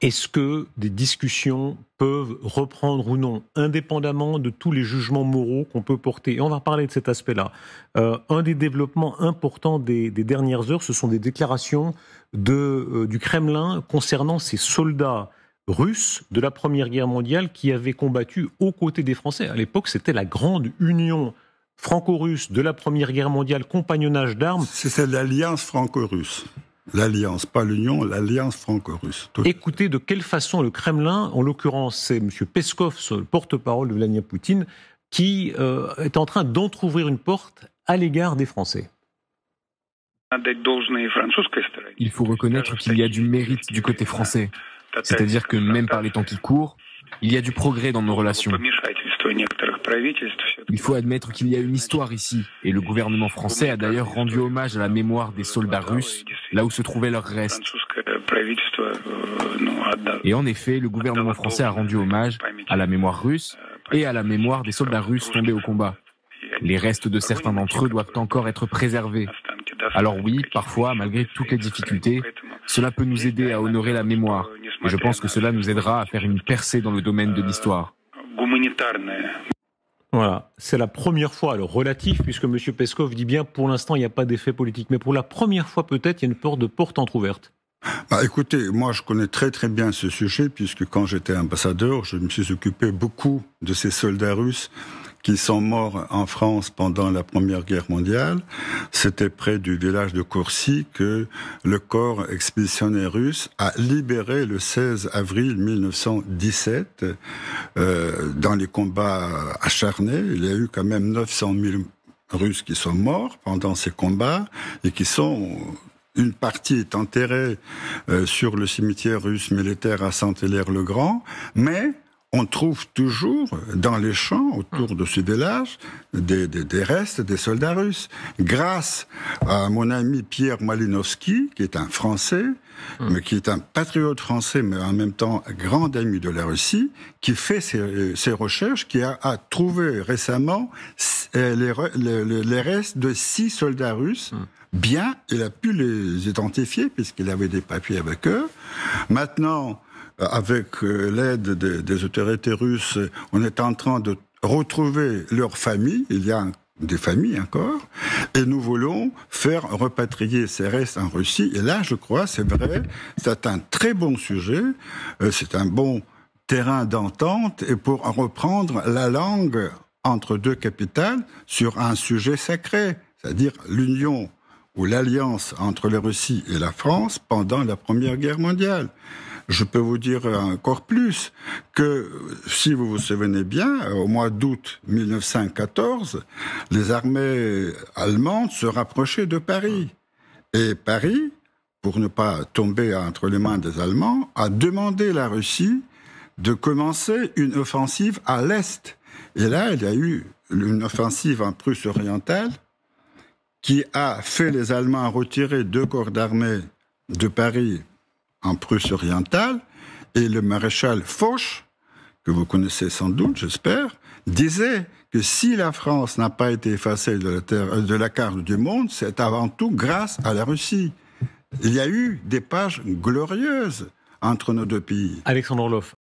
Est-ce que des discussions peuvent reprendre ou non, indépendamment de tous les jugements moraux qu'on peut porter? Et on va parler de cet aspect-là. Un des développements importants des dernières heures, ce sont des déclarations du Kremlin concernant ces soldats russes de la Première Guerre mondiale qui avaient combattu aux côtés des Français. À l'époque, c'était la grande union franco-russe de la Première Guerre mondiale, compagnonnage d'armes. C'est l'alliance franco-russe. L'alliance, pas l'union, l'alliance franco-russe. Écoutez de quelle façon le Kremlin, en l'occurrence c'est M. Peskov, le porte-parole de Vladimir Poutine, qui est en train d'entrouvrir une porte à l'égard des Français. Il faut reconnaître qu'il y a du mérite du côté français. C'est-à-dire que même par les temps qui courent, il y a du progrès dans nos relations. Il faut admettre qu'il y a une histoire ici, et le gouvernement français a d'ailleurs rendu hommage à la mémoire des soldats russes, là où se trouvaient leurs restes. Et en effet, le gouvernement français a rendu hommage à la mémoire russe et à la mémoire des soldats russes tombés au combat. Les restes de certains d'entre eux doivent encore être préservés. Alors oui, parfois, malgré toutes les difficultés, cela peut nous aider à honorer la mémoire. Et je pense que cela nous aidera à faire une percée dans le domaine de l'histoire. Voilà, c'est la première fois, alors relatif, puisque M. Peskov dit bien pour l'instant il n'y a pas d'effet politique, mais pour la première fois peut-être il y a une porte entrouverte. Écoutez, moi je connais très très bien ce sujet, puisque quand j'étais ambassadeur, je me suis occupé beaucoup de ces soldats russes qui sont morts en France pendant la Première Guerre mondiale. C'était près du village de Courcy que le corps expéditionnaire russe a libéré le 16 avril 1917 dans les combats acharnés. Il y a eu quand même 900 000 Russes qui sont morts pendant ces combats et qui sont... Une partie est enterrée sur le cimetière russe militaire à Saint-Hilaire-le-Grand, mais on trouve toujours dans les champs autour de ce village des restes des soldats russes. Grâce à mon ami Pierre Malinowski, qui est un Français, mais qui est un patriote français, mais en même temps grand ami de la Russie, qui fait ses recherches, qui a trouvé récemment les restes de 6 soldats russes. Bien, il a pu les identifier puisqu'il avait des papiers avec eux. Maintenant, avec l'aide des autorités russes, on est en train de retrouver leurs familles. Il y a des familles encore. Et nous voulons faire repatrier ces restes en Russie. Et là, je crois, c'est vrai, c'est un très bon sujet. C'est un bon terrain d'entente et pour reprendre la langue entre deux capitales sur un sujet sacré, c'est-à-dire l'union ou l'alliance entre la Russie et la France pendant la Première Guerre mondiale. Je peux vous dire encore plus que, si vous vous souvenez bien, au mois d'août 1914, les armées allemandes se rapprochaient de Paris. Et Paris, pour ne pas tomber entre les mains des Allemands, a demandé à la Russie de commencer une offensive à l'Est. Et là, il y a eu une offensive en Prusse orientale qui a fait les Allemands retirer 2 corps d'armée de Paris en Prusse orientale, et le maréchal Foch, que vous connaissez sans doute, j'espère, disait que si la France n'a pas été effacée de la carte du monde, c'est avant tout grâce à la Russie. Il y a eu des pages glorieuses entre nos deux pays. Alexandre Orloff,